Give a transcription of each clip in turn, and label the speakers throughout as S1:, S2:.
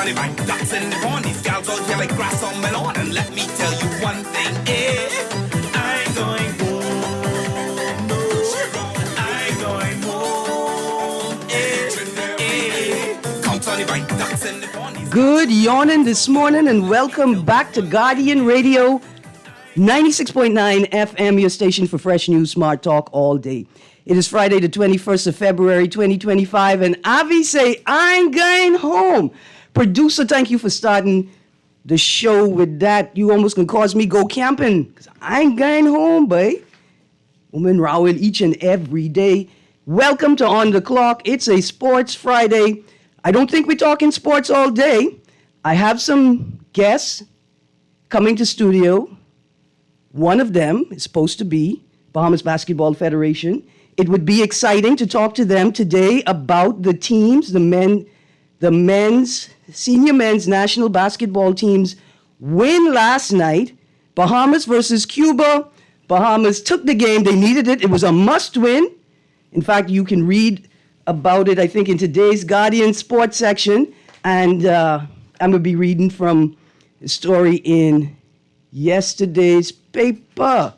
S1: Tony my ducks in the pond. These gals out here like grass on melon. And let me tell you one thing, I ain't going home, no. I ain't going home, Come Tony my ducks in the pond.
S2: Good yawning this morning and welcome back to Guardian Radio 96.9 FM, your station for fresh news, smart talk all day. It is Friday, the 21st of February, 2025, and Avi say, I ain't going home. Producer, thank you for starting the show with that. You almost can cause me go camping, because I ain't going home, boy. Woman rowing each and every day. Welcome to On the Clock. It's a Sports Friday. I don't think we're talking sports all day. I have some guests coming to studio. One of them is supposed to be Bahamas Basketball Federation. It would be exciting to talk to them today about the teams, senior men's national basketball teams win last night. Bahamas versus Cuba. Bahamas took the game. They needed it. It was a must win. In fact, you can read about it, I think, in today's Guardian Sports section. And I'm going to be reading from a story in yesterday's paper.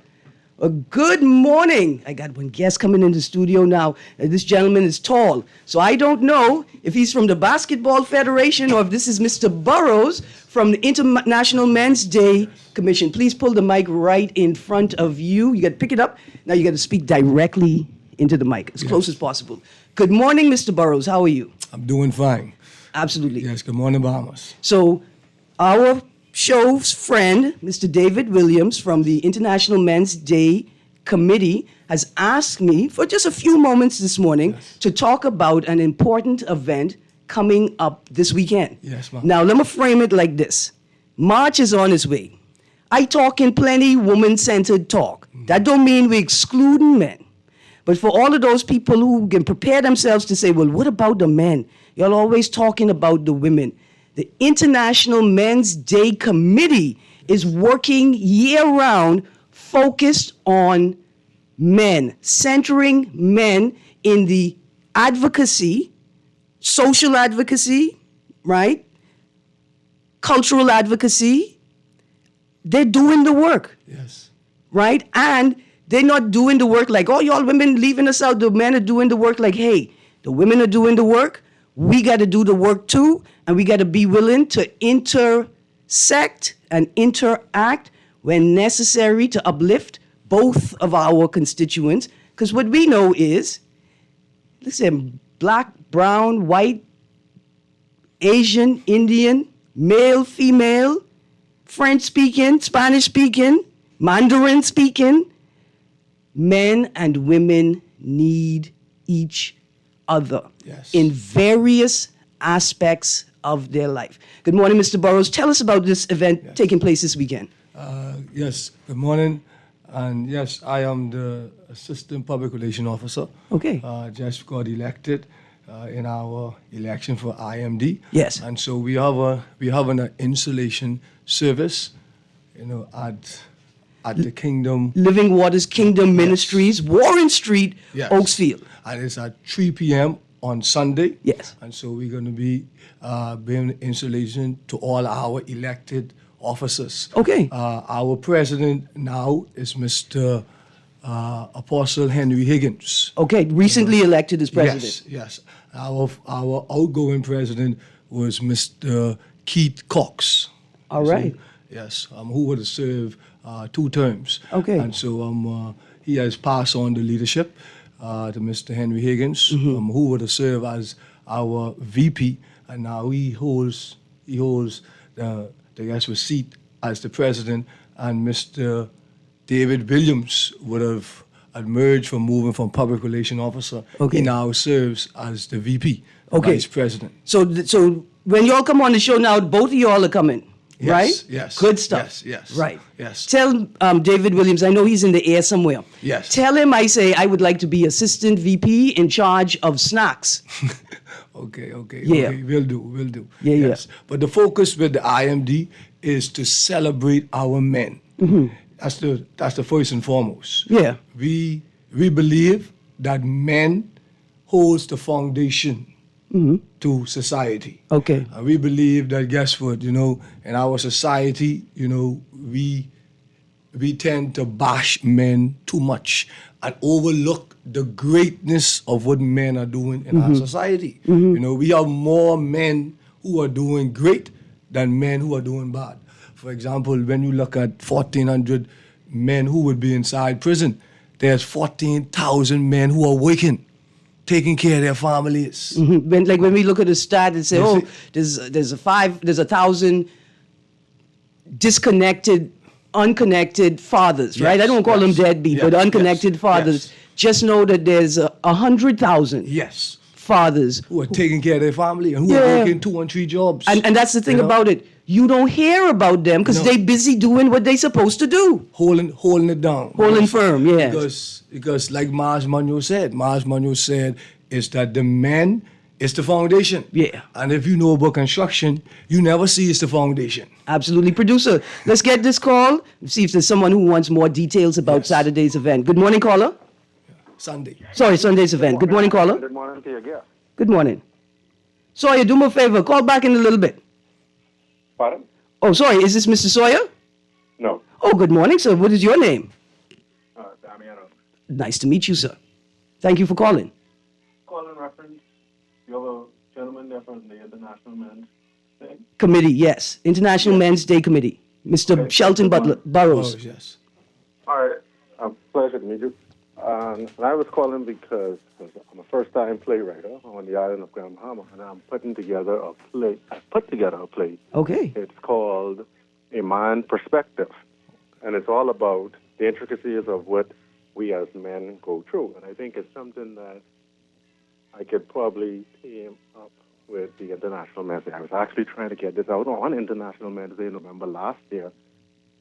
S2: Good morning. I got one guest coming in the studio now. This gentleman is tall. So I don't know if he's from the Basketball Federation or if this is Mr. Burrows from the International Men's Day Commission. Please pull the mic right in front of you. You got to pick it up. Now you got to speak directly into the mic as close as possible. Good morning, Mr. Burrows. How are you?
S3: I'm doing fine.
S2: Absolutely.
S3: Yes, good morning, Bahamas.
S2: So our show's friend, Mr. David Williams from the International Men's Day Committee, has asked me for just a few moments this morning to talk about an important event coming up this weekend.
S3: Yes, ma'am.
S2: Now, let me frame it like this. March is on its way. I talk in plenty woman-centered talk. That don't mean we're excluding men. But for all of those people who can prepare themselves to say, well, what about the men? Y'all always talking about the women. The International Men's Day Committee is working year-round, focused on men, centering men in the advocacy, social advocacy, right? Cultural advocacy. They're doing the work.
S3: Yes.
S2: Right? And they're not doing the work like, oh, y'all women leaving us out. The men are doing the work like, hey, the women are doing the work. We got to do the work too, and we got to be willing to intersect and interact when necessary to uplift both of our constituents. Because what we know is, listen, black, brown, white, Asian, Indian, male, female, French-speaking, Spanish-speaking, Mandarin-speaking, men and women need each other in various aspects of their life. Good morning, Mr. Burrows. Tell us about this event taking place this weekend.
S3: Yes, good morning. And yes, I am the Assistant Public Relations Officer.
S2: Okay.
S3: Just got elected in our election for IMD.
S2: Yes.
S3: And so we have an installation service, at the Kingdom.
S2: Living Waters Kingdom Ministries, Warren Street, Oaksfield.
S3: And it's at 3 p.m. on Sunday.
S2: Yes.
S3: And so we're going to be bringing installation to all our elected officers.
S2: Okay.
S3: Our president now is Mr. Apostle Henry Higgins.
S2: Okay, recently elected as president.
S3: Yes. Our outgoing president was Mr. Keith Cox.
S2: All right.
S3: Who would have served 2 terms.
S2: Okay.
S3: And so he has passed on the leadership to Mr. Henry Higgins, who would have served as our VP, and now he holds the seat as the president, and Mr. David Williams would have emerged from moving from public relations officer.
S2: Okay.
S3: He now serves as the VP, vice president.
S2: So when y'all come on the show now, both of y'all are coming.
S3: Yes,
S2: right?
S3: Yes.
S2: Good stuff.
S3: Yes.
S2: Right.
S3: Yes.
S2: Tell David Williams, I know he's in the air somewhere.
S3: Yes.
S2: Tell him I say I would like to be assistant VP in charge of snacks.
S3: Okay.
S2: Yeah.
S3: Okay. We'll do.
S2: Yeah.
S3: Yes. But the focus with the IMD is to celebrate our men. Mm-hmm. That's the first and foremost.
S2: Yeah.
S3: We believe that men holds the foundation to society.
S2: Okay.
S3: And we believe that, guess what, in our society, we tend to bash men too much and overlook the greatness of what men are doing in our society. We have more men who are doing great than men who are doing bad. For example, when you look at 1,400 men who would be inside prison, there's 14,000 men who are working, taking care of their families.
S2: When we look at a stat and say,
S3: Yes,
S2: there's 1,000 disconnected, unconnected fathers, right? I don't call them deadbeat, but unconnected fathers.
S3: yes.
S2: Just know that there's 100,000
S3: Yes.
S2: fathers.
S3: Who are taking care of their family and who
S2: Yeah.
S3: are working 2 and 3 jobs.
S2: And that's the thing
S3: You know?
S2: about it. You don't hear about them because
S3: No.
S2: they busy doing what they supposed to do.
S3: Holding it down.
S2: Holding firm, yeah.
S3: Because like Mars Manuel said is that the man is the foundation.
S2: Yeah.
S3: And if you know about construction, you never see it's the foundation.
S2: Absolutely. Producer, let's get this call. See if there's someone who wants more details about
S3: Yes.
S2: Saturday's event. Good morning, caller.
S3: Sunday.
S2: Sorry, Sunday's event. Good morning, caller.
S4: Good morning to your guest.
S2: Good morning. Sawyer, do me a favor. Call back in a little bit.
S4: Pardon?
S2: Oh, sorry. Is this Mr. Sawyer?
S4: No.
S2: Oh, good morning, sir. What is your name?
S4: Damiano.
S2: Nice to meet you, sir. Thank you for calling.
S4: Call in reference. You have a gentleman there from the International Men's Day.
S2: Committee, yes. International Men's Day Committee. Mr.
S4: Okay.
S2: Shelton Butler
S3: Oh,
S2: Burrows.
S3: yes.
S4: All right. Pleasure to meet you. And I was calling because I'm a first-time playwright on the island of Grand Bahama, and I'm putting together a play. I put together a play.
S2: Okay.
S4: It's called A Man Perspective, and it's all about the intricacies of what we as men go through. And I think it's something that I could probably team up with the International Men's Day. I was actually trying to get this out on International Men's Day in November last year,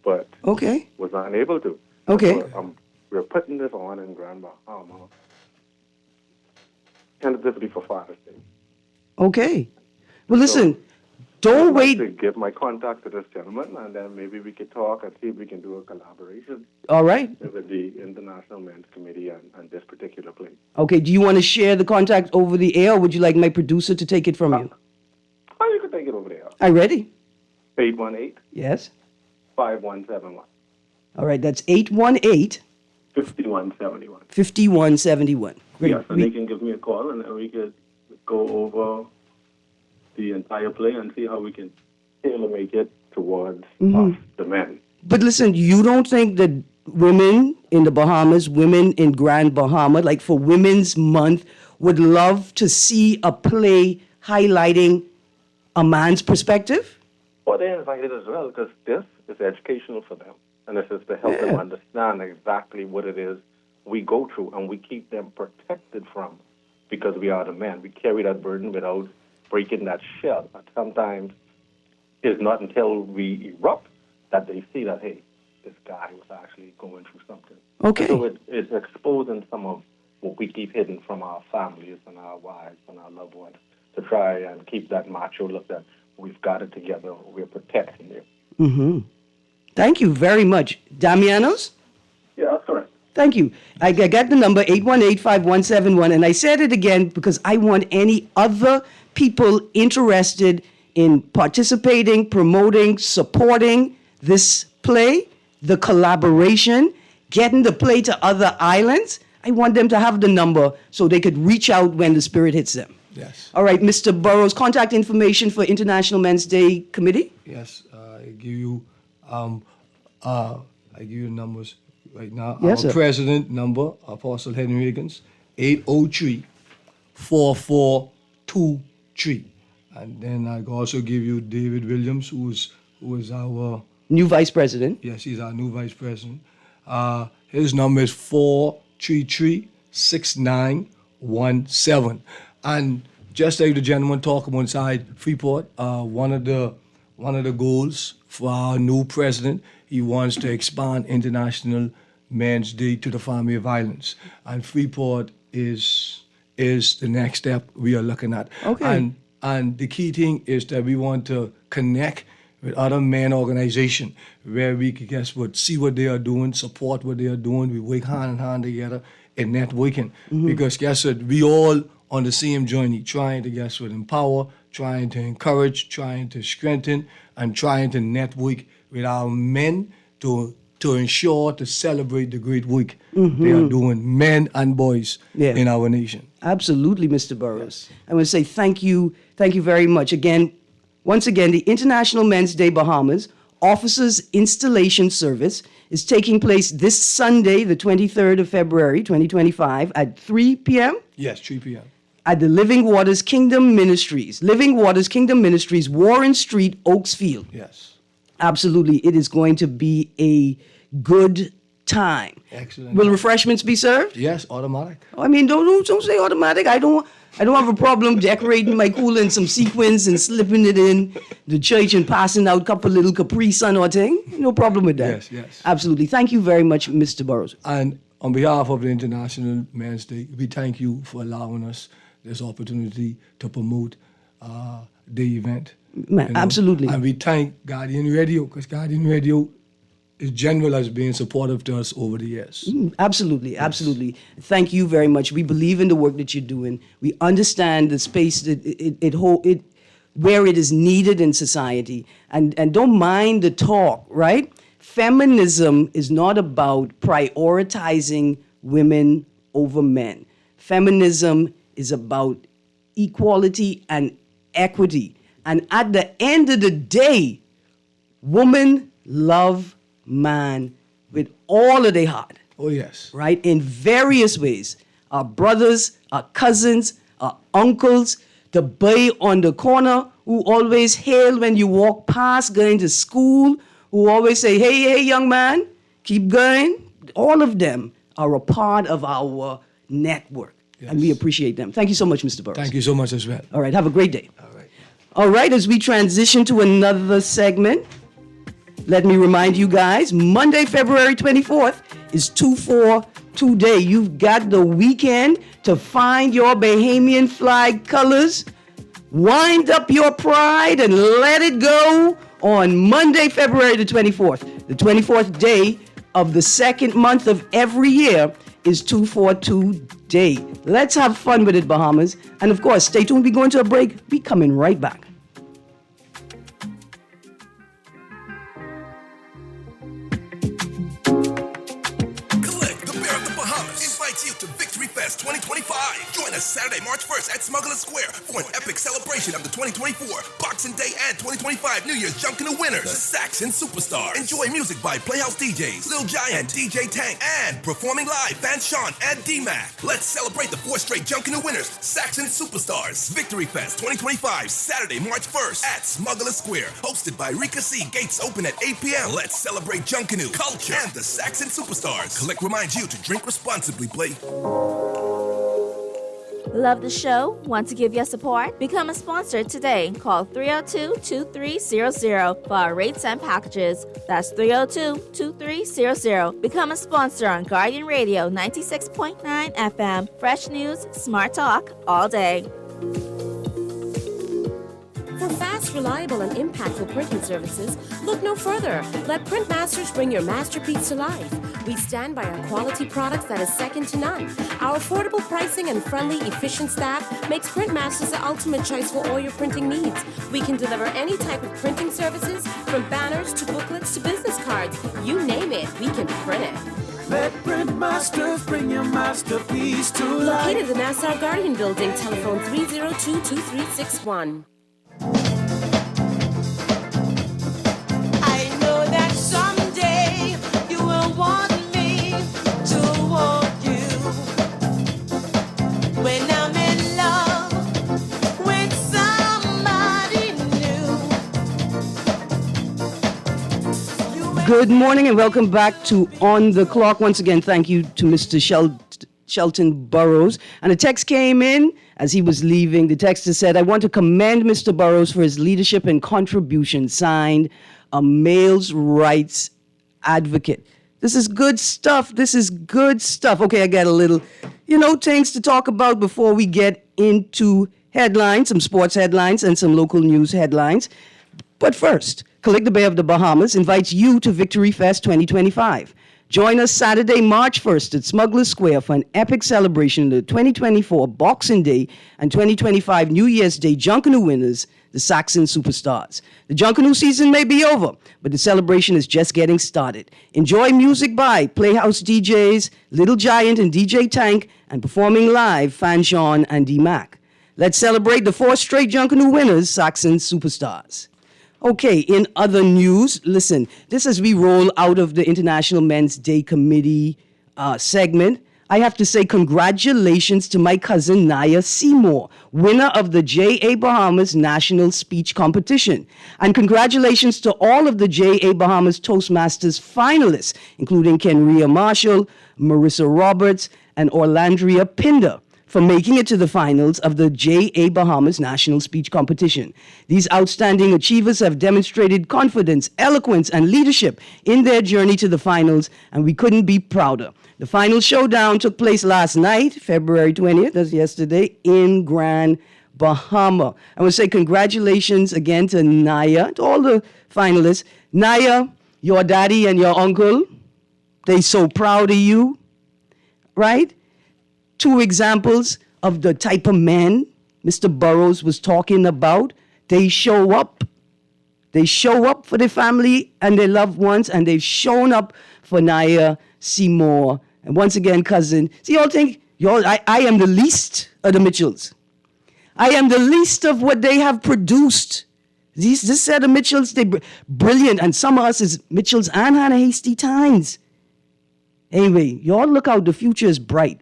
S4: but
S2: Okay.
S4: was unable to.
S2: Okay.
S4: So, we're putting this on in Grand Bahama, tentatively for Father's Day.
S2: Okay. Well, listen, don't
S4: I'd like
S2: wait.
S4: to give my contact to this gentleman, and then maybe we could talk and see if we can do a collaboration
S2: All right.
S4: with the International Men's Committee and this particular play.
S2: Okay. Do you want to share the contact over the air, or would you like my producer to take it from you?
S4: Oh, you can take it over there.
S2: I ready?
S4: 818-5171.
S2: Yes. All right. That's 818
S4: 5171.
S2: 5171. Great.
S4: Yes, and they can give me a call, and then we could go over the entire play and see how we can tailor make it towards us, the men.
S2: But listen, you don't think that women in the Bahamas, women in Grand Bahama, like for Women's Month, would love to see a play highlighting a man's perspective?
S4: Well, they're invited as well because this is educational for them. And this is to help them understand exactly what it is we go through and we keep them protected from because we are the men. We carry that burden without breaking that shell. And sometimes it's not until we erupt that they see that, hey, this guy was actually going through something.
S2: Okay.
S4: So it's exposing some of what we keep hidden from our families and our wives and our loved ones to try and keep that macho look that we've got it together, we're protecting you.
S2: Thank you very much. Damianos?
S4: Yeah, that's correct.
S2: Thank you. I got the number 818-5171, and I said it again because I want any other people interested in participating, promoting, supporting this play, the collaboration, getting the play to other islands. I want them to have the number so they could reach out when the spirit hits them.
S3: Yes.
S2: All right, Mr. Burrows, contact information for International Men's Day Committee.
S3: Yes. I give you numbers right now.
S2: Yes,
S3: Our
S2: sir.
S3: president number, Apostle Henry Higgins, 803-4423. And then I can also give you David Williams, who is our,
S2: New Vice President.
S3: yes, he's our new vice president. His number is 433-6917. And just like the gentleman talked about inside Freeport, one of the goals for our new president, he wants to expand International Men's Day to the family of violence. And Freeport is the next step we are looking at.
S2: Okay.
S3: And the key thing is that we want to connect with other men organizations where we can, guess what, see what they are doing, support what they are doing. We work hand in hand together in networking. Because guess what, we all on the same journey, trying to guess what, empower, trying to encourage, trying to strengthen, and trying to network with our men to ensure to celebrate the great work they are doing, men and boys in our nation.
S2: Absolutely, Mr. Burrows. I want to say thank you very much. Once again, the International Men's Day Bahamas Officers Installation Service is taking place this Sunday, the 23rd of February, 2025, at 3 p.m.
S3: Yes, 3 p.m.
S2: at the Living Waters Kingdom Ministries. Living Waters Kingdom Ministries, Warren Street, Oaksfield.
S3: Yes.
S2: Absolutely. It is going to be a good time.
S3: Excellent.
S2: Will refreshments be served?
S3: Yes, automatic.
S2: I mean, don't say automatic. I don't have a problem decorating my cooler in some sequins and slipping it in the church and passing out a couple little Capri Sun or thing. No problem with that.
S3: Yes, yes.
S2: Absolutely. Thank you very much, Mr. Burrows.
S3: And on behalf of the International Men's Day, we thank you for allowing us this opportunity to promote the event.
S2: Absolutely.
S3: And we thank Guardian Radio, because Guardian Radio is general as being supportive to us over the years.
S2: Absolutely, absolutely. Thank you very much. We believe in the work that you're doing. We understand the space that it where it is needed in society, and don't mind the talk, right? Feminism is not about prioritizing women over men. Feminism is about equality and equity. And at the end of the day, women love man with all of their heart.
S3: Oh, yes.
S2: Right? In various ways. Our brothers, our cousins, our uncles, the boy on the corner who always hail when you walk past going to school, who always say, hey, young man, keep going. All of them are a part of our network.
S3: Yes.
S2: And we appreciate them. Thank you so much, Mr. Burrows.
S3: Thank you so much as well.
S2: All right, have a great day.
S3: All right.
S2: All right, as we transition to another segment, let me remind you guys, Monday, February 24th is 242 Day. You've got the weekend to find your Bahamian flag colors, wind up your pride, and let it go on Monday, February the 24th. The 24th day of the second month of every year is 242 Day. Let's have fun with it, Bahamas. And of course, stay tuned. We're going to a break. We're coming right back.
S1: You to Victory Fest 2025. Join us Saturday, March 1st at Smuggler Square for an epic celebration of the 2024 Boxing Day and 2025 New Year's Junkin' of Winners, the Saxon Superstars. Enjoy music by Playhouse DJs, Lil Giant, DJ Tank, and performing live, Van Sean and D-Mac. Let's celebrate the 4 straight Junkin' of Winners, Saxon Superstars. Victory Fest 2025, Saturday, March 1st at Smuggler Square. Hosted by Rika C. Gates open at 8 p.m. Let's celebrate Junkin' culture and the Saxon Superstars. Collect reminds you to drink responsibly, play.
S5: Love the show? Want to give your support? Become a sponsor today. Call 302-2300 for our rates and packages. That's 302-2300. Become a sponsor on Guardian Radio 96.9 FM. Fresh news, smart talk, all day.
S6: For fast, reliable, and impactful printing services, look no further. Let Printmasters bring your masterpiece to life. We stand by our quality products that is second to none. Our affordable pricing and friendly, efficient staff makes Printmasters the ultimate choice for all your printing needs. We can deliver any type of printing services, from banners to booklets to business cards. You name it, we can print it.
S7: Let Printmasters bring your masterpiece to life.
S6: Located in the Nassau Guardian Building, telephone 302-2361.
S8: I know that someday you will want me to want you. When I'm in love with somebody new.
S2: Good morning and welcome back to On the Clock. Once again, thank you to Mr. Shelton Burrows. And a text came in as he was leaving. The texter said, I want to commend Mr. Burrows for his leadership and contribution. Signed, a male's rights advocate. This is good stuff. This is good stuff. Okay, I got a little, things to talk about before we get into headlines, some sports headlines and some local news headlines. But first, Collect the Bay of the Bahamas invites you to Victory Fest 2025. Join us Saturday, March 1st at Smuggler Square for an epic celebration of the 2024 Boxing Day and 2025 New Year's Day Junkanoo winners, the Saxon Superstars. The Junkanoo season may be over, but the celebration is just getting started. Enjoy music by Playhouse DJs, Little Giant and DJ Tank, and performing live, Fanchon and D-Mac. Let's celebrate the 4 straight Junkanoo winners, Saxon Superstars. Okay, in other news, listen, this as we roll out of the International Men's Day Committee segment, I have to say congratulations to my cousin Naya Seymour, winner of the J.A. Bahamas National Speech Competition. And congratulations to all of the J.A. Bahamas Toastmasters finalists, including Kenria Marshall, Marissa Roberts, and Orlandria Pinder, for making it to the finals of the J.A. Bahamas National Speech Competition. These outstanding achievers have demonstrated confidence, eloquence, and leadership in their journey to the finals, and we couldn't be prouder. The final showdown took place last night, February 20th, that's yesterday, in Grand Bahama. I want to say congratulations again to Naya, to all the finalists. Naya, your daddy and your uncle, they so proud of you, right? 2 examples of the type of men Mr. Burroughs was talking about. They show up. They show up for their family and their loved ones, and they've shown up for Naya Seymour. And once again, cousin, see, y'all think, I am the least of the Mitchells. I am the least of what they have produced. This set of Mitchells, they're brilliant, and some of us is Mitchells and Hannah Hasty Tynes. Anyway, y'all look out, the future is bright.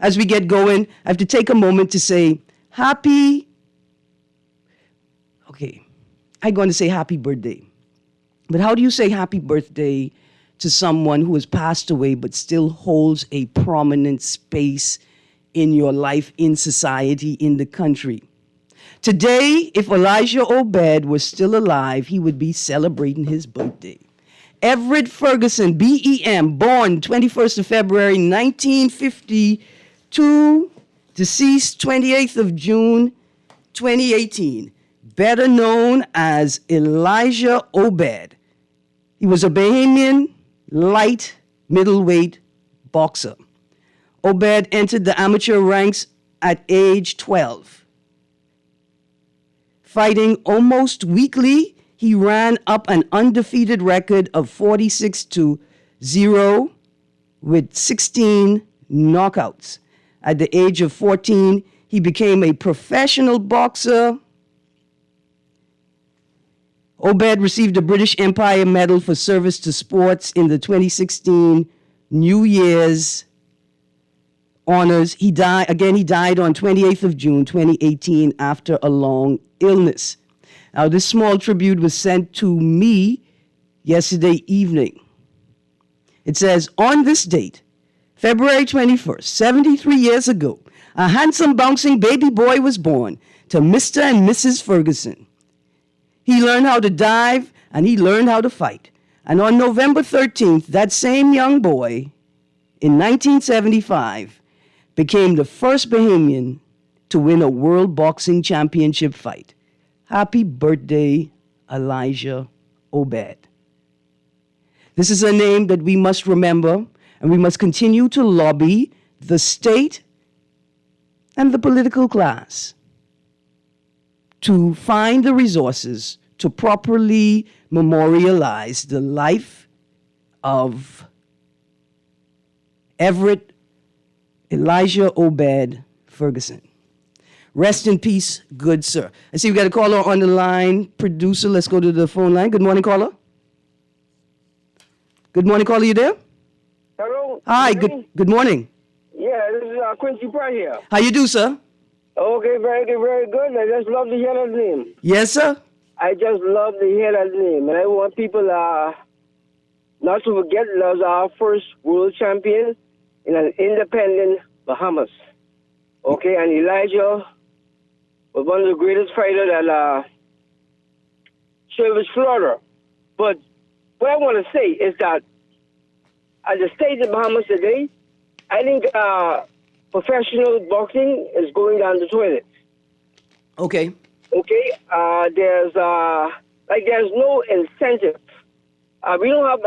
S2: As we get going, I have to take a moment to say I'm going to say happy birthday. But how do you say happy birthday to someone who has passed away but still holds a prominent space in your life, in society, in the country? Today, if Elijah Obed was still alive, he would be celebrating his birthday. Everett Ferguson, B.E.M., born 21st of February, 1952, deceased 28th of June, 2018, better known as Elijah Obed. He was a Bahamian light middleweight boxer. Obed entered the amateur ranks at age 12. Fighting almost weekly, he ran up an undefeated record of 46-0 with 16 knockouts. At the age of 14, he became a professional boxer. Obed received the British Empire Medal for service to sports in the 2016 New Year's honors. He died on 28th of June, 2018, after a long illness. Now, this small tribute was sent to me yesterday evening. It says, on this date, February 21st, 73 years ago, a handsome bouncing baby boy was born to Mr. and Mrs. Ferguson. He learned how to dive and he learned how to fight. And on November 13th, that same young boy, in 1975, became the first Bahamian to win a World Boxing Championship fight. Happy birthday, Elijah Obed. This is a name that we must remember, and we must continue to lobby the state and the political class to find the resources to properly memorialize the life of Everett Elijah Obed Ferguson. Rest in peace, good sir. I see we got a caller on the line. Producer, let's go to the phone line. Good morning, caller. Good morning, caller. You there?
S9: Hello.
S2: Hi. Good morning.
S9: Yeah, this is Quincy Pratt here.
S2: How you do, sir?
S9: Okay, very good, very good. I just love to hear that name.
S2: Yes, sir.
S9: I just love to hear that name, and I want people not to forget that was our first world champion in an independent Bahamas. Okay, and Elijah was one of the greatest fighters that serviced Florida. But what I want to say is that at the stage of Bahamas today, I think professional boxing is going down the toilet.
S2: Okay.
S9: Okay, there's no incentive. We don't have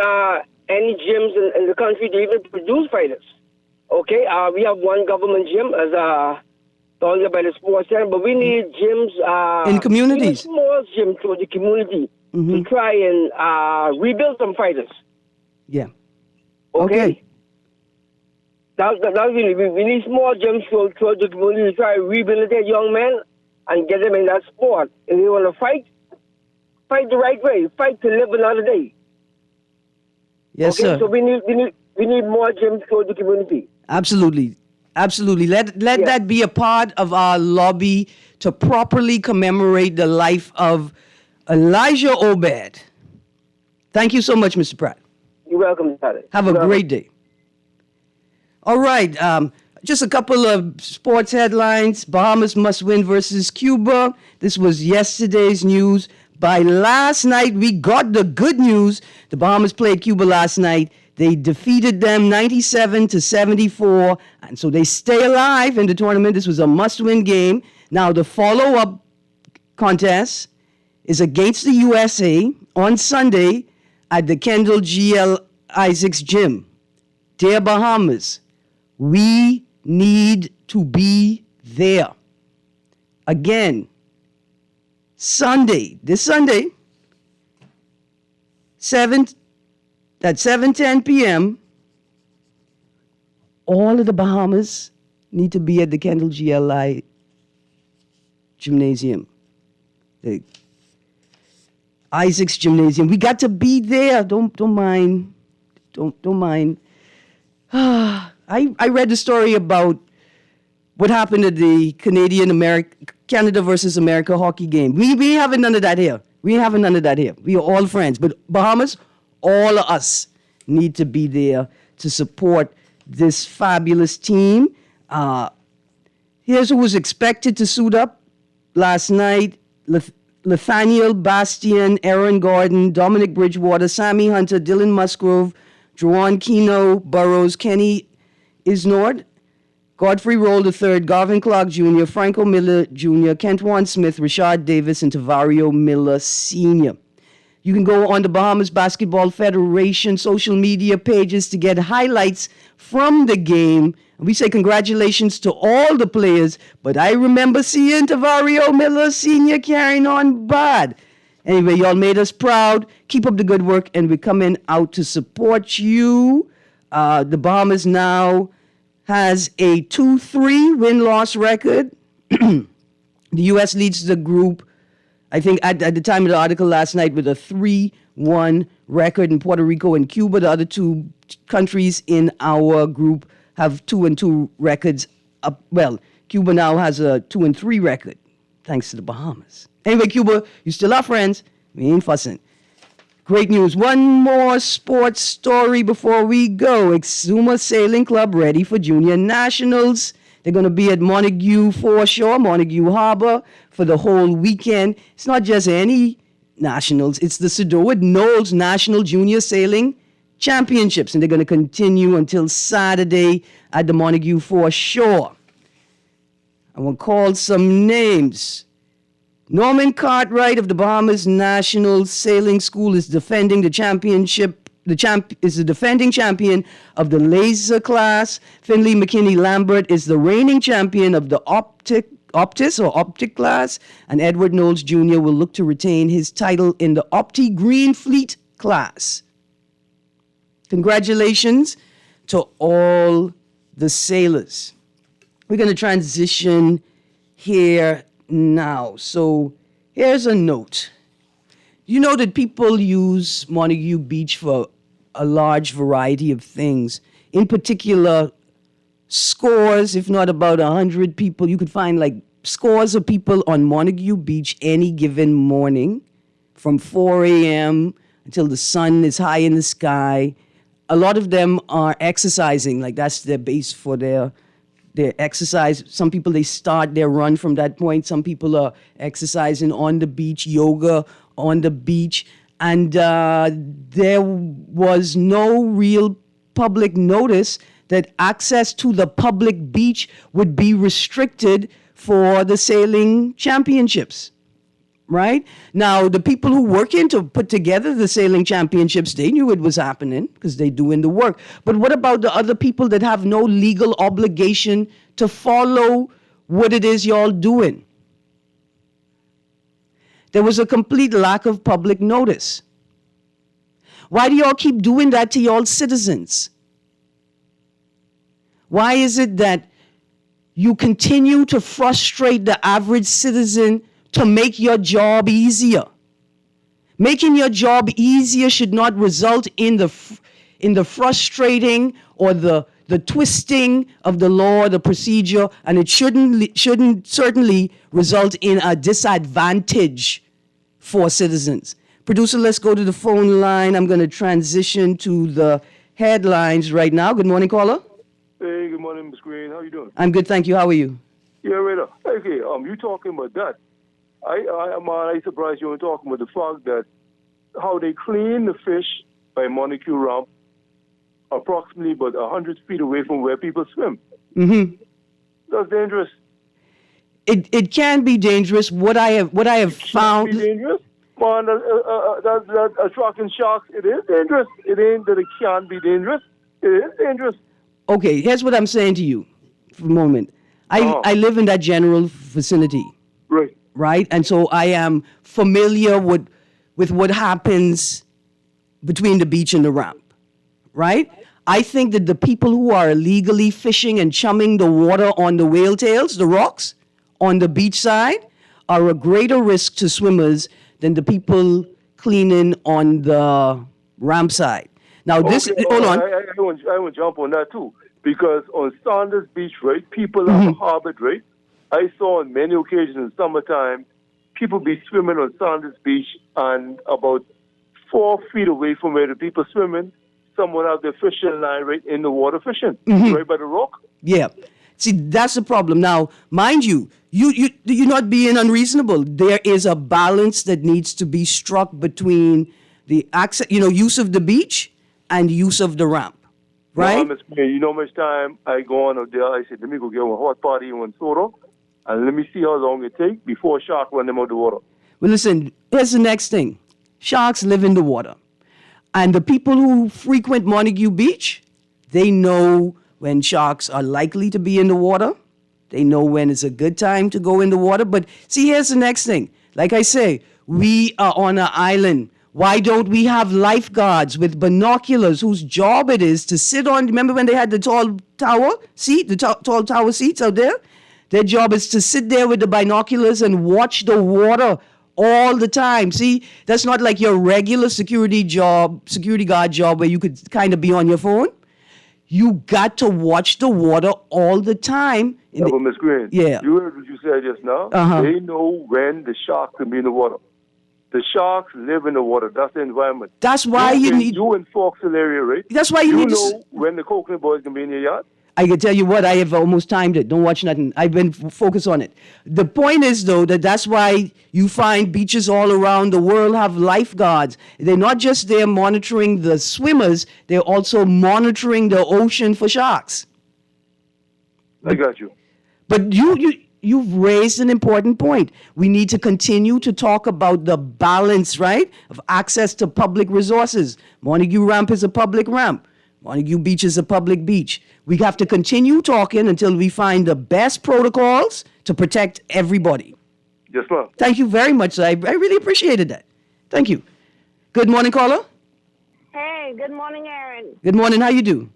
S9: any gyms in the country to even produce fighters. Okay, we have one government gym as founded by the sports center, but we need gyms
S2: in communities,
S9: even small gyms through the community to try and rebuild some fighters.
S2: Yeah.
S9: Okay. That's really, we need small gyms through the community to try to rehabilitate young men and get them in that sport. If they want to fight the right way, fight to live another day.
S2: Yes,
S9: okay?
S2: sir.
S9: So we need more gyms through the community.
S2: Absolutely. Let that be a part of our lobby to properly commemorate the life of Elijah Obed. Thank you so much, Mr. Pratt.
S9: You're welcome, Daddy.
S2: Have a great day. All right. Just a couple of sports headlines. Bahamas must win versus Cuba. This was yesterday's news. By last night, we got the good news. The Bahamas played Cuba last night. They defeated them 97-74, and so they stay alive in the tournament. This was a must-win game. Now, the follow-up contest is against the USA on Sunday at the Kendall G.L. Isaacs Gym. Dear Bahamas, we need to be there. Again, this Sunday, 7:10 p.m., all of the Bahamas need to be at the Kendall GLI Gymnasium, the Isaacs Gymnasium. We got to be there. Don't mind. I read the story about what happened at the Canada versus America hockey game. We ain't having none of that here. We are all friends. But Bahamas, all of us need to be there to support this fabulous team. Here's who was expected to suit up last night. Nathaniel Bastian, Erin Gordon, Dominic Bridgewater, Sammy Hunter, Dylan Musgrove, Juwan Keno, Burrows, Kenny Isnord, Godfrey Roll III, Garvin Clark Jr., Franco Miller Jr., Kentwan Smith, Rashad Davis, and Tavario Miller Sr. You can go on the Bahamas Basketball Federation social media pages to get highlights from the game. We say congratulations to all the players, but I remember seeing Tavario Miller Sr. carrying on bad. Anyway, y'all made us proud. Keep up the good work, and we're coming out to support you. The Bahamas now has a 2-3 win-loss record. The U.S. leads the group, I think, at the time of the article last night with a 3-1 record. In Puerto Rico and Cuba, the other two countries in our group have 2-2 records. Cuba now has a 2-3 record, thanks to the Bahamas. Anyway, Cuba, you still our friends. We ain't fussing. Great news. One more sports story before we go. Exuma Sailing Club ready for Junior Nationals. They're going to be at Montague Foreshore, Montague Harbor, for the whole weekend. It's not just any nationals. It's the Sedowit Knowles National Junior Sailing Championships, and they're going to continue until Saturday at the Montague Foreshore. I want to call some names. Norman Cartwright of the Bahamas National Sailing School is defending the championship. Is the defending champion of the laser class. Finley McKinney Lambert is the reigning champion of the optic class. And Edward Knowles Jr. will look to retain his title in the Opti Green Fleet class. Congratulations to all the sailors. We're going to transition here now. So here's a note. You know that people use Montague Beach for a large variety of things. In particular, scores, if not about 100 people. You could find like scores of people on Montague Beach any given morning from 4 a.m. until the sun is high in the sky. A lot of them are exercising, like that's their base for their exercise. Some people, they start their run from that point. Some people are exercising on the beach, yoga on the beach. And there was no real public notice that access to the public beach would be restricted for the sailing championships. right? Now, the people who work in to put together the sailing championships, they knew it was happening because they're doing the work. But what about the other people that have no legal obligation to follow what it is y'all doing? There was a complete lack of public notice. Why do y'all keep doing that to y'all citizens? Why is it that you continue to frustrate the average citizen to make your job easier? Making your job easier should not result in the frustrating or the twisting of the law, the procedure, and it shouldn't certainly result in a disadvantage for citizens. Producer, let's go to the phone line. I'm going to transition to the headlines right now. Good morning, caller.
S10: Hey, good morning, Ms. Greene. How you doing?
S2: I'm good, thank you. How are you?
S10: Yeah, right up. Okay, you talking about that. I surprised you were talking about the fact that how they clean the fish by Montague Ramp approximately about 100 feet away from where people swim.
S2: Mm-hmm.
S10: That's dangerous.
S2: It can be dangerous. What I have found.
S10: It can be dangerous. Man, that attracting sharks, it is dangerous. It ain't that it can be dangerous. It is dangerous.
S2: Okay, here's what I'm saying to you for a moment. I live in that general vicinity.
S10: Right.
S2: Right? And so I am familiar with what happens between the beach and the ramp. Right? I think that the people who are illegally fishing and chumming the water on the whale tails, the rocks, on the beach side, are a greater risk to swimmers than the people cleaning on the ramp side. Now, hold on.
S10: I want to jump on that too, because on Sanders Beach, right, people have harbored, right? I saw on many occasions in summertime, people be swimming on Sanders Beach, and about 4 feet away from where the people swimming, someone have their fishing line right in the water fishing, right by the rock.
S2: Yeah. See, that's the problem. Now, mind you, you're not being unreasonable. There is a balance that needs to be struck between the access, use of the beach and use of the ramp, right?
S10: You know how much time I go on out there, I said, let me go get one hot party and one soda, and let me see how long it takes before a shark run them out of the water.
S2: Well, listen, here's the next thing. Sharks live in the water. And the people who frequent Montague Beach, they know when sharks are likely to be in the water. They know when it's a good time to go in the water. But see, here's the next thing. Like I say, we are on an island. Why don't we have lifeguards with binoculars whose job it is to sit on? Remember when they had the tall tower seat, the tall tower seats out there? Their job is to sit there with the binoculars and watch the water all the time. See, that's not like your regular security guard job where you could kind of be on your phone. You got to watch the water all the time.
S10: But Ms. Greene,
S2: yeah.
S10: You heard what you said just now. They know when the shark can be in the water. The sharks live in the water. That's the environment.
S2: That's why you need...
S10: You in Foxhill area, right?
S2: That's why you need to...
S10: know when the coconut boys can be in your yard?
S2: I can tell you what, I have almost timed it. Don't watch nothing. I've been focused on it. The point is, though, that's why you find beaches all around the world have lifeguards. They're not just there monitoring the swimmers, they're also monitoring the ocean for sharks.
S10: I got you.
S2: But you've raised an important point. We need to continue to talk about the balance, right, of access to public resources. Montague Ramp is a public ramp. Montague Beach is a public beach. We have to continue talking until we find the best protocols to protect everybody.
S10: Yes, ma'am.
S2: Thank you very much. I really appreciated that. Thank you. Good morning, caller.
S11: Hey, good morning, Erin.
S2: Good morning. How you do?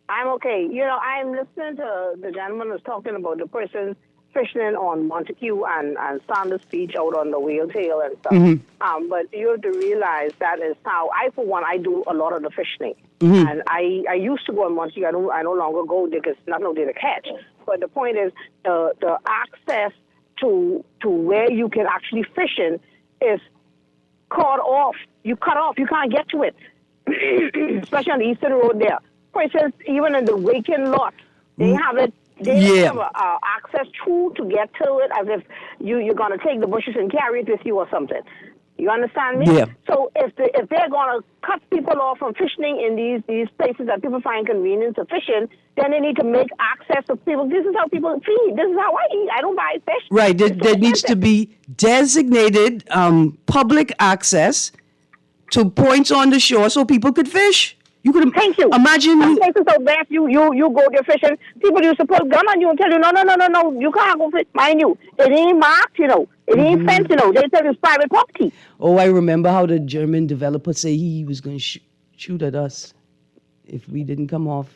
S11: I'm okay. I'm listening to the gentleman who's talking about the person fishing on Montague and Sanders Beach out on the whale tail and stuff. But you have to realize that is how for one, I do a lot of the fishing. And I used to go on Montague. I no longer go there because nothing out there to catch. But the point is, the access to where you can actually fish in is cut off. You cut off. You can't get to it, especially on the Eastern Road there. For instance, even in the Waken lot, they have it. They have access to get to it as if you're going to take the bushes and carry it with you or something. You understand me?
S2: Yeah.
S11: So if they're going to cut people off from fishing in these places that people find convenient to fishing, then they need to make access to people. This is how people feed. This is how I eat. I don't buy fish.
S2: Right. There,
S11: It's so
S2: there needs to
S11: expensive.
S2: be designated public access to points on the shore so people could fish. You could
S11: Thank you.
S2: imagine.
S11: Some places out there, if you go there fishing, people used to put gun on you and tell you, no, you can't go fish. Mind you, it ain't marked, It ain't fenced, They tell you it's private property.
S2: Oh, I remember how the German developer said he was going to shoot at us if we didn't come off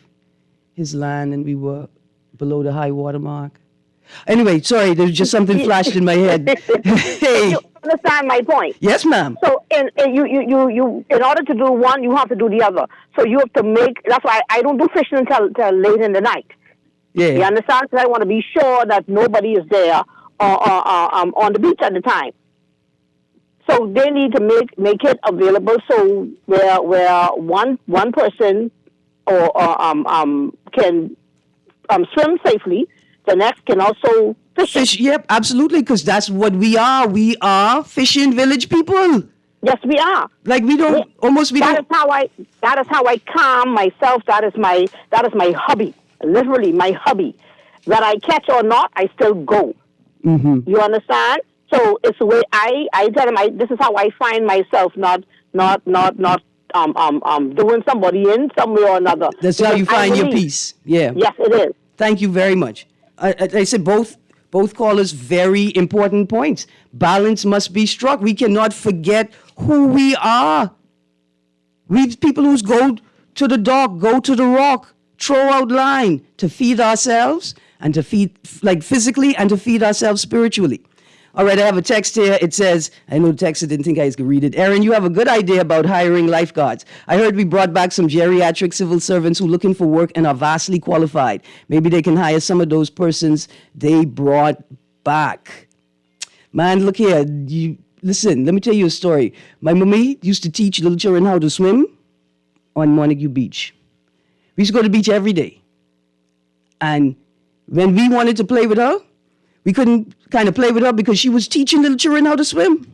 S2: his land and we were below the high water mark. Anyway, sorry, there's just something flashed in my head. Hey.
S11: You understand my point?
S2: Yes, ma'am.
S11: So, you, in order to do one, you have to do the other. So you have to make. That's why I don't do fishing until late in the night.
S2: Yeah.
S11: You understand? Because I want to be sure that nobody is there on the beach at the time. So they need to make it available so where one person or can swim safely, the next can also fish.
S2: Yep, absolutely, because that's what we are. We are fishing village people.
S11: Yes, we are.
S2: Like we don't
S11: That is how I calm myself. That is my hobby. Literally my hobby. That I catch or not, I still go.
S2: Mm-hmm.
S11: You understand? So it's the way I tell them. This is how I find myself, not doing somebody in some way or another.
S2: That's how you find your peace. Yeah.
S11: Yes, it is.
S2: Thank you very much. I said both callers very important points. Balance must be struck. We cannot forget who we are. We people who go to the dock, go to the rock, throw out line to feed ourselves and to feed like physically and to feed ourselves spiritually. All right, I have a text here. It says, I know the texter didn't think I could read it. Erin, you have a good idea about hiring lifeguards. I heard we brought back some geriatric civil servants who are looking for work and are vastly qualified. Maybe they can hire some of those persons they brought back. Man, look here. Listen, let me tell you a story. My mommy used to teach little children how to swim on Montague Beach. We used to go to the beach every day. And when we wanted to play with her, we couldn't kind of play with her because she was teaching little children how to swim.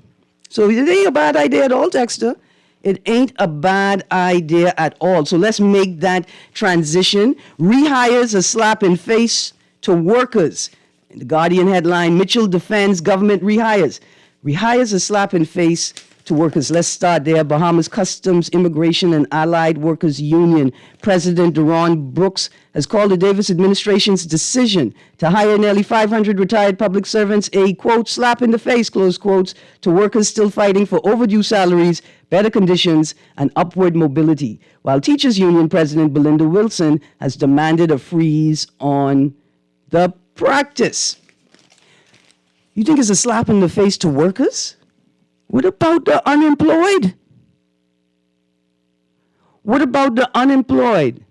S2: So it ain't a bad idea at all, Dexter. It ain't a bad idea at all. So let's make that transition. Rehires a slap in face to workers. In the Guardian headline, Mitchell defends government rehires. Rehires a slap in face to workers. Let's start there. Bahamas Customs, Immigration, and Allied Workers Union President Deron Brooks has called the Davis administration's decision to hire nearly 500 retired public servants a, quote, slap in the face, close quotes, to workers still fighting for overdue salaries, better conditions, and upward mobility. While Teachers Union President Belinda Wilson has demanded a freeze on the practice. You think it's a slap in the face to workers? What about the unemployed? What about the unemployed?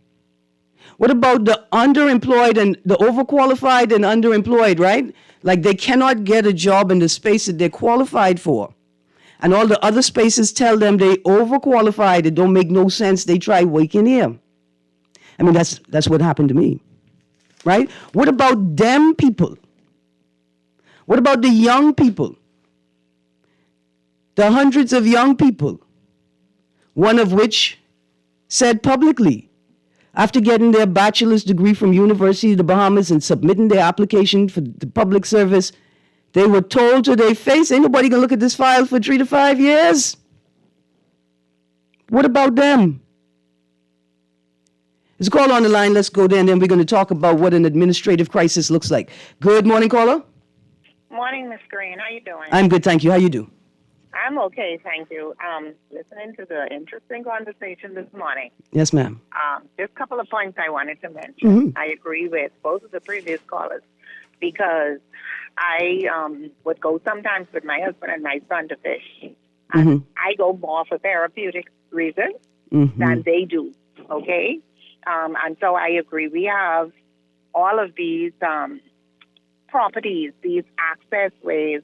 S2: What about the underemployed and the overqualified and underemployed, right? Like they cannot get a job in the space that they're qualified for. And all the other spaces tell them they overqualified, it don't make no sense, they try working here. I mean, that's what happened to me, right? What about them people? What about the young people? The hundreds of young people, one of which said publicly, after getting their bachelor's degree from University of the Bahamas and submitting their application for the public service, they were told to their face, ain't nobody gonna look at this file for 3 to 5 years. What about them? There's a call on the line. Let's go there, and then we're going to talk about what an administrative crisis looks like. Good morning, caller.
S12: Morning, Miss Greene. How you doing?
S2: I'm good, thank you. How you do?
S12: I'm okay, thank you. Listening to the interesting conversation this morning.
S2: Yes, ma'am.
S12: Just a couple of points I wanted to mention.
S2: Mm-hmm.
S12: I agree with both of the previous callers because I would go sometimes with my husband and my son to fish.
S2: Mm-hmm.
S12: I go more for therapeutic reasons
S2: Mm-hmm.
S12: than they do, okay? And so I agree. We have all of these properties, these access ways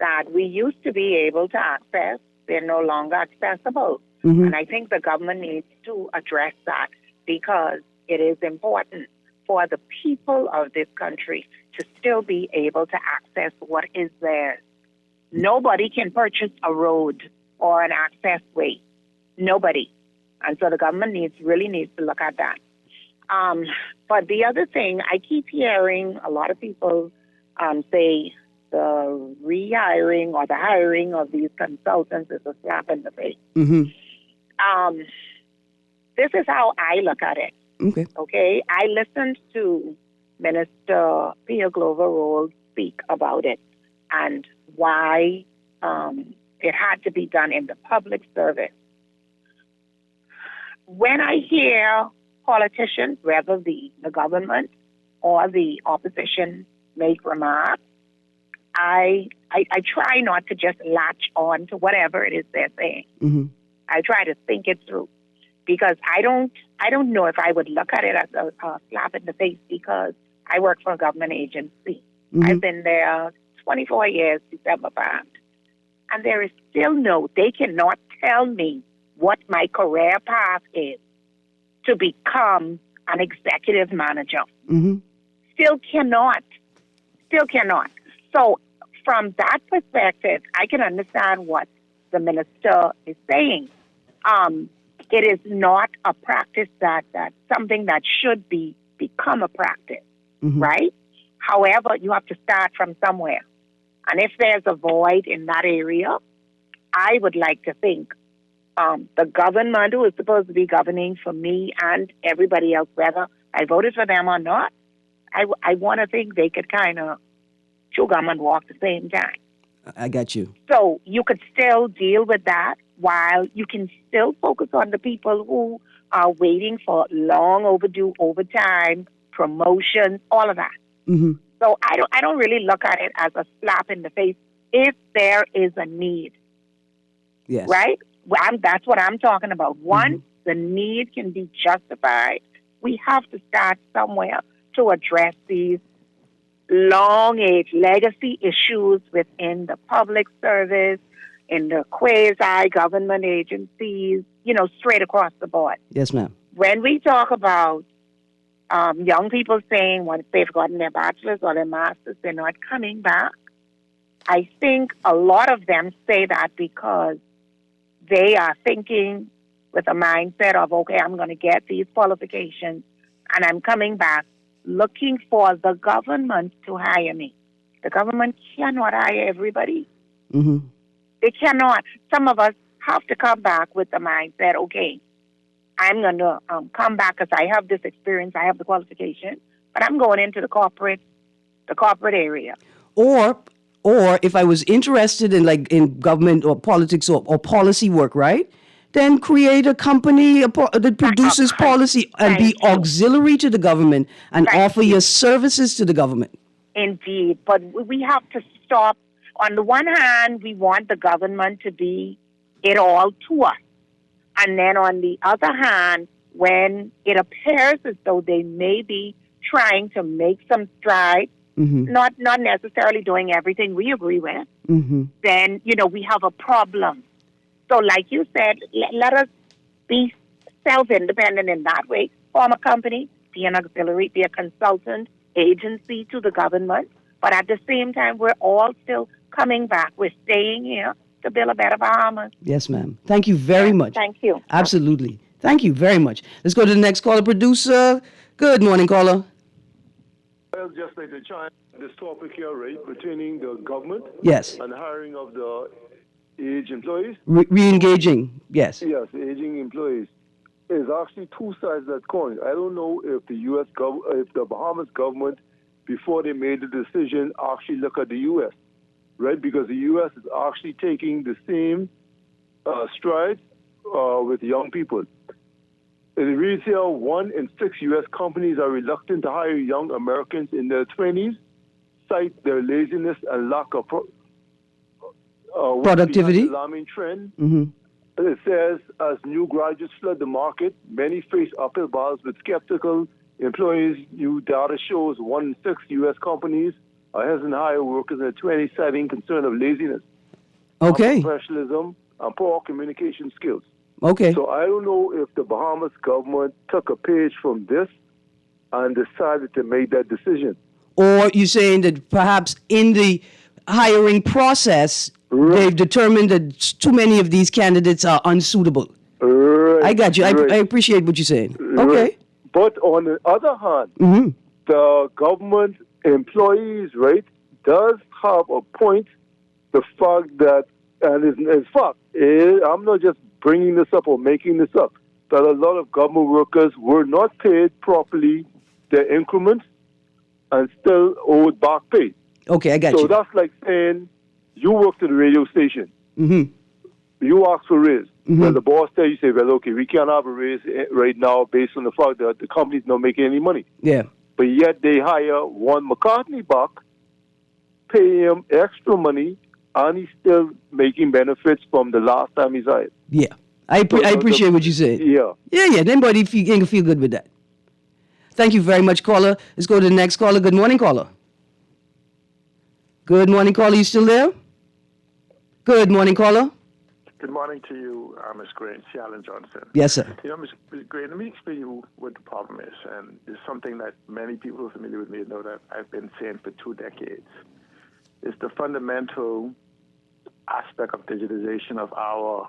S12: that we used to be able to access. They're no longer accessible.
S2: Mm-hmm.
S12: And I think the government needs to address that because it is important for the people of this country to still be able to access what is theirs. Nobody can purchase a road or an access way. Nobody. And so the government really needs to look at that. But the other thing, I keep hearing a lot of people say the rehiring or the hiring of these consultants is a slap in the face.
S2: Mm-hmm.
S12: This is how I look at it.
S2: Okay.
S12: Okay? I listened to Minister Pia Glover-Rowell speak about it and why it had to be done in the public service. When I hear politicians, whether the government or the opposition, make remarks, I try not to just latch on to whatever it is they're saying.
S2: Mm-hmm.
S12: I try to think it through because I don't know if I would look at it as a slap in the face because I work for a government agency.
S2: Mm-hmm.
S12: I've been there 24 years, December 5th, and there is still they cannot tell me what my career path is to become an executive manager.
S2: Mm-hmm.
S12: Still cannot. So from that perspective, I can understand what the minister is saying. It is not a practice that's something that should become a practice,
S2: Mm-hmm.
S12: right? However, you have to start from somewhere. And if there's a void in that area, I would like to think the government who is supposed to be governing for me and everybody else, whether I voted for them or not, I want to think they could kind of chew gum and walk at the same time.
S2: I got you.
S12: So you could still deal with that while you can still focus on the people who are waiting for long overdue overtime, promotions, all of that.
S2: Mm-hmm.
S12: So I don't really look at it as a slap in the face if there is a need.
S2: Yes.
S12: Right? That's what I'm talking about. Once the need can be justified, we have to start somewhere to address these long-age legacy issues within the public service, in the quasi-government agencies, straight across the board.
S2: Yes, ma'am.
S12: When we talk about young people saying once they've gotten their bachelor's or their master's, they're not coming back, I think a lot of them say that because they are thinking with a mindset of, okay, I'm going to get these qualifications and I'm coming back looking for the government to hire me. The government cannot hire everybody.
S2: Mm-hmm.
S12: They cannot. Some of us have to come back with the mindset, okay, I'm going to come back because I have this experience, I have the qualification, but I'm going into the corporate area.
S2: Or if I was interested in government or politics or policy work, right? Then create a company that produces policy and be auxiliary to the government and offer your services to the government.
S12: Indeed, but we have to stop. On the one hand, we want the government to be it all to us. And then on the other hand, when it appears as though they may be trying to make some strides, not necessarily doing everything we agree with, then, we have a problem. So like you said, let us be self-independent in that way. Form a company, be an auxiliary, be a consultant, agency to the government. But at the same time, we're all still coming back. We're staying here to build a better Bahamas.
S2: Yes, ma'am. Thank you very much.
S12: Thank you.
S2: Absolutely. Thank you very much. Let's go to the next caller. Producer, good morning, caller.
S10: Well, just like to chime this topic here, right, pertaining the government
S2: Yes.
S10: and hiring of the aged employees.
S2: Re-engaging, yes.
S10: Yes, aging employees. There's actually two sides of that coin. I don't know if if the Bahamas government, before they made the decision, actually look at the U.S., right? Because the U.S. is actually taking the same strides with young people. In retail, 1 in 6 U.S. companies are reluctant to hire young Americans in their 20s, cite their laziness and lack of
S2: productivity.
S10: Alarming trend.
S2: Mm-hmm.
S10: It says, as new graduates flood the market, many face uphill battles with skeptical employees. New data shows 1 in 6 U.S. companies are hesitant to hire workers in their 20s, citing concern of laziness, professionalism, and poor communication skills.
S2: Okay.
S10: So I don't know if the Bahamas government took a page from this and decided to make that decision.
S2: Or you're saying that perhaps in the hiring process, they've determined that too many of these candidates are unsuitable.
S10: Right.
S2: I got you. I
S10: Right.
S2: appreciate what you're saying.
S10: Right.
S2: Okay.
S10: But on the other hand,
S2: Mm-hmm.
S10: the government employees, right, does have a point. The fact that, and it's fact, I'm not just bringing this up or making this up, that a lot of government workers were not paid properly their increments and still owed back pay.
S2: Okay, I got
S10: so
S2: you.
S10: that's like saying you worked at the radio station.
S2: Mm-hmm.
S10: You ask for a raise.
S2: Mm-hmm.
S10: Well, the boss tells you, say, well, okay, we can't have a raise right now based on the fact that the company's not making any money.
S2: Yeah.
S10: But yet they hire one McCartney back, pay him extra money, and he's still making benefits from the last time he's hired.
S2: Yeah. I appreciate what you said.
S10: Yeah.
S2: Yeah. Anybody ain't feel good with that. Thank you very much, caller. Let's go to the next caller. Good morning, caller. Good morning, caller. You still there? Good morning, caller.
S13: Good morning to you, Ms. Greene, Alan Johnson.
S2: Yes, sir.
S13: You know, Ms. Greene, let me explain to you what the problem is, and it's something that many people who are familiar with me know that I've been saying for 2 decades. It's the fundamental aspect of digitization of our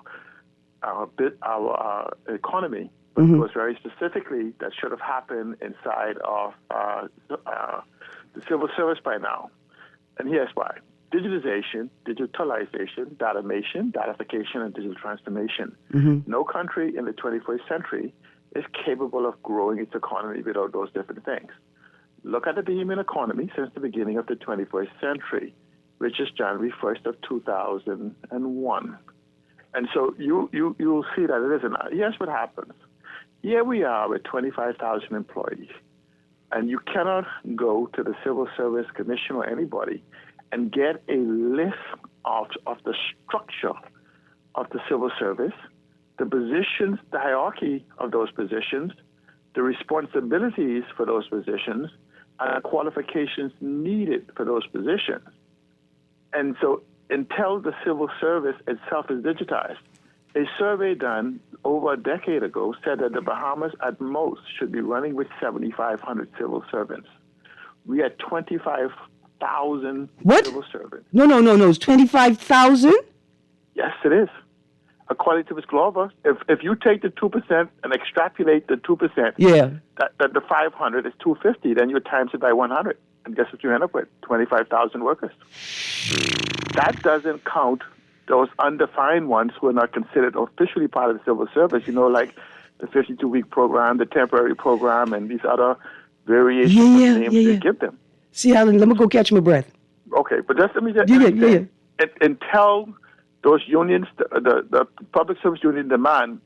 S13: economy, but it was very specifically that should have happened inside of the civil service by now. And here's why. Digitization, digitalization, datamation, datification, and digital transformation.
S2: Mm-hmm.
S13: No country in the 21st century is capable of growing its economy without those different things. Look at the human economy since the beginning of the 21st century, which is January 1st of 2001. And so you'll see that it isn't. Here's what happens. Here we are with 25,000 employees, and you cannot go to the Civil Service Commission or anybody and get a list of the structure of the civil service, the positions, the hierarchy of those positions, the responsibilities for those positions, and the qualifications needed for those positions. And so until the civil service itself is digitized, a survey done over a decade ago said that the Bahamas at most should be running with 7,500 civil servants. We had 25,000 civil servants.
S2: No. It's 25,000?
S13: Yes, it is. According to Ms. Glover, if you take the 2% and extrapolate the 2%,
S2: yeah,
S13: that the 500 is 250, then you times it by 100. And guess what you end up with? 25,000 workers. That doesn't count those undefined ones who are not considered officially part of the civil service, you know, like the 52-week program, the temporary program, and these other variations of names they give them.
S2: See, Alan, let me go catch my breath.
S13: Okay, but just let me just
S2: Yeah.
S13: until those unions, the public service union demand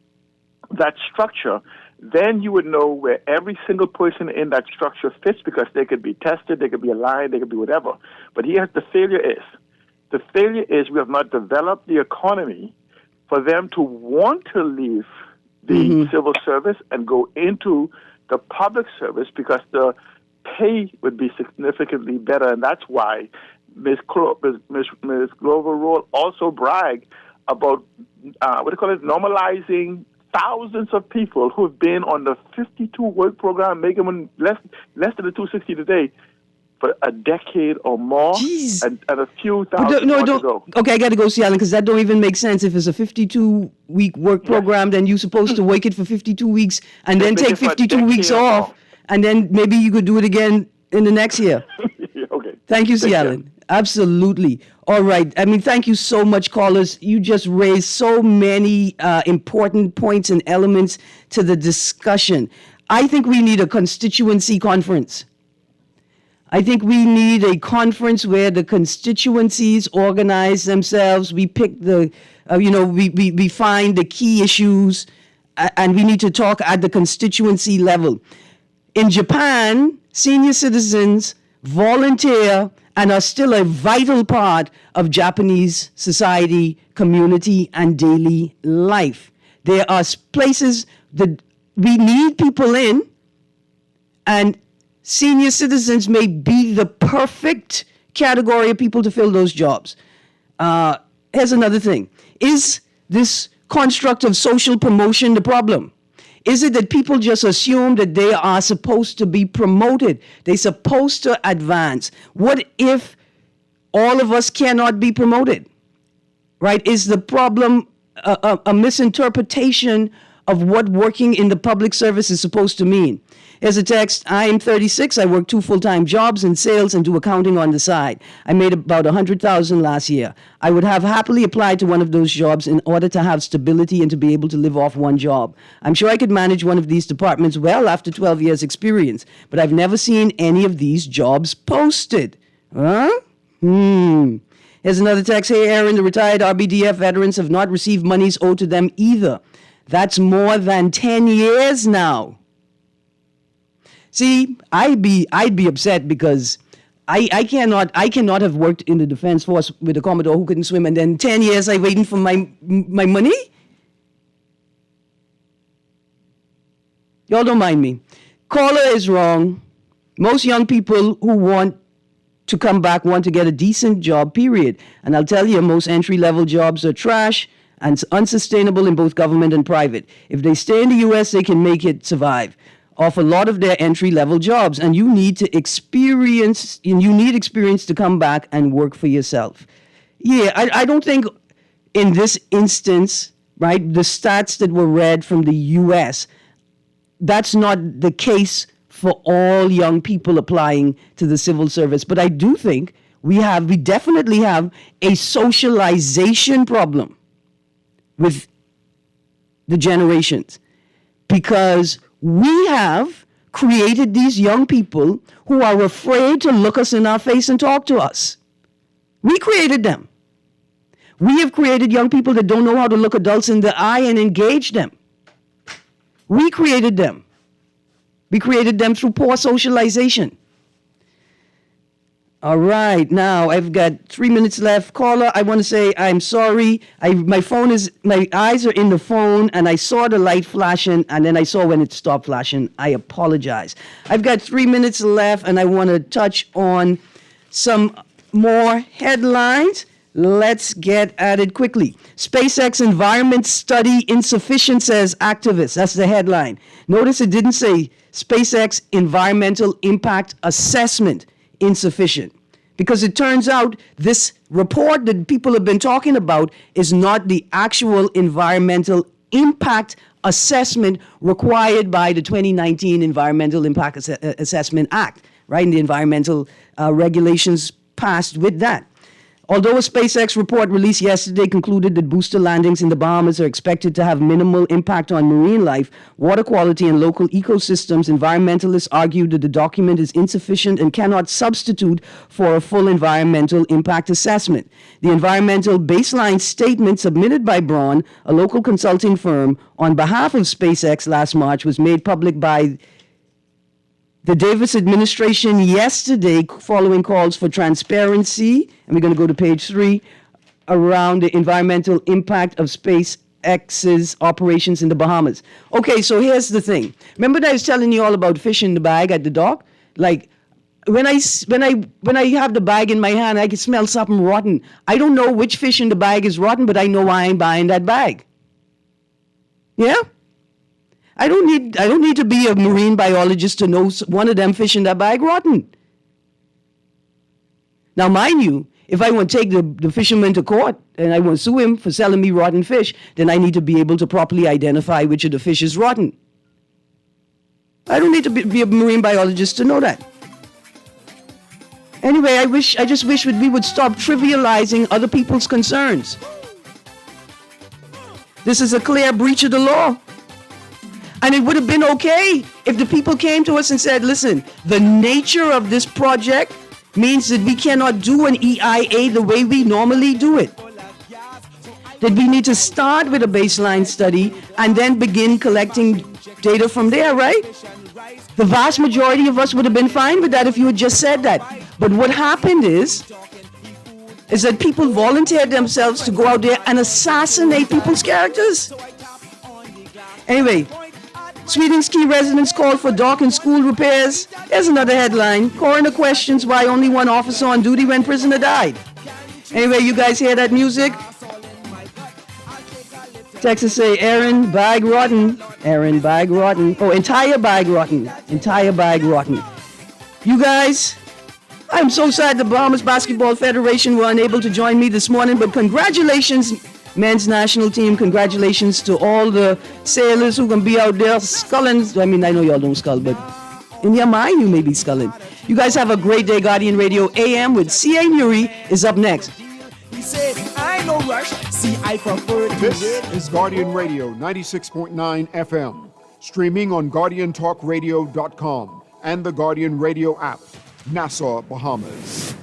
S13: that structure, then you would know where every single person in that structure fits, because they could be tested, they could be aligned, they could be whatever. But here's the failure is. The failure is we have not developed the economy for them to want to leave the civil service and go into the public service, because the pay would be significantly better. And that's why Ms. Glover Roll also bragged about, normalizing thousands of people who've been on the 52-work program, making them less than the 260 today, for a decade or more, and a few thousand more to go.
S2: Okay, I got to go see Alan, because that don't even make sense. If it's a 52-week work program, then you're supposed to work it for 52 weeks and then take 52 weeks off, and then maybe you could do it again in the next year.
S13: Okay.
S2: Thank you, C. Alan. Absolutely. All right. I mean, thank you so much, callers. You just raised so many important points and elements to the discussion. I think we need a constituency conference. I think we need a conference where the constituencies organize themselves. We pick we find the key issues, and we need to talk at the constituency level. In Japan, senior citizens volunteer and are still a vital part of Japanese society, community, and daily life. There are places that we need people in, and senior citizens may be the perfect category of people to fill those jobs. Here's another thing. Is this construct of social promotion the problem? Is it that people just assume that they are supposed to be promoted? They're supposed to advance. What if all of us cannot be promoted, right? Is the problem a misinterpretation of what working in the public service is supposed to mean? Here's a text. I am 36. I work 2 full-time jobs in sales and do accounting on the side. I made about $100,000 last year. I would have happily applied to one of those jobs in order to have stability and to be able to live off one job. I'm sure I could manage one of these departments well after 12 years experience, but I've never seen any of these jobs posted. Huh? Here's another text. Hey, Erin, the retired RBDF veterans have not received monies owed to them either. That's more than 10 years now. See, I'd be upset because I cannot have worked in the Defense Force with a Commodore who couldn't swim, and then 10 years I waiting for my money? Y'all don't mind me. Caller is wrong. Most young people who want to come back want to get a decent job, period. And I'll tell you, most entry-level jobs are trash and unsustainable in both government and private. If they stay in the U.S., they can make it survive off a lot of their entry-level jobs, and you need experience to come back and work for yourself. Yeah, I don't think in this instance, right, the stats that were read from the U.S., that's not the case for all young people applying to the civil service. But I do think we definitely have a socialization problem with the generations, because we have created these young people who are afraid to look us in our face and talk to us. We created them. We have created young people that don't know how to look adults in the eye and engage them. We created them. We created them through poor socialization. All right, now I've got 3 minutes left. Caller, I want to say I'm sorry. My eyes are in the phone, and I saw the light flashing, and then I saw when it stopped flashing. I apologize. I've got 3 minutes left, and I want to touch on some more headlines. Let's get at it quickly. SpaceX environment study insufficient, says activist. That's the headline. Notice it didn't say SpaceX environmental impact assessment insufficient, because it turns out this report that people have been talking about is not the actual environmental impact assessment required by the 2019 Environmental Impact Assessment Act, right? And the environmental regulations passed with that. Although a SpaceX report released yesterday concluded that booster landings in the Bahamas are expected to have minimal impact on marine life, water quality, and local ecosystems, environmentalists argue that the document is insufficient and cannot substitute for a full environmental impact assessment. The environmental baseline statement submitted by Braun, a local consulting firm, on behalf of SpaceX last March was made public by the Davis administration yesterday following calls for transparency, and we're going to go to page 3, around the environmental impact of SpaceX's operations in the Bahamas. Okay, so here's the thing. Remember that I was telling you all about fish in the bag at the dock? Like, when I have the bag in my hand, I can smell something rotten. I don't know which fish in the bag is rotten, but I know I ain't buying that bag. Yeah? I don't need to be a marine biologist to know one of them fish in that bag rotten. Now, mind you, if I want to take the fisherman to court and I want to sue him for selling me rotten fish, then I need to be able to properly identify which of the fish is rotten. I don't need to be a marine biologist to know that. Anyway, I just wish we would stop trivializing other people's concerns. This is a clear breach of the law. And it would have been okay if the people came to us and said, listen, the nature of this project means that we cannot do an EIA the way we normally do it. That we need to start with a baseline study and then begin collecting data from there, right? The vast majority of us would have been fine with that if you had just said that. But what happened is that people volunteered themselves to go out there and assassinate people's characters. Anyway, Sweeting's key residents called for dock and school repairs. Here's another headline. Coroner questions why only one officer on duty when prisoner died. Anyway, you guys hear that music? Texas say, Erin, bag rotten. Erin, bag rotten. Oh, entire bag rotten. Entire bag rotten. You guys, I'm so sad the Bahamas Basketball Federation were unable to join me this morning, but congratulations, men's national team. Congratulations to all the sailors who can be out there sculling. I mean, I know y'all don't scull, but in your mind, you may be sculling. You guys have a great day. Guardian Radio AM with C.A. Nuri is up next.
S14: He said, I no rush. See, I prefer to
S15: This is Guardian Radio 96.9 FM. Streaming on GuardianTalkRadio.com and the Guardian Radio app. Nassau, Bahamas.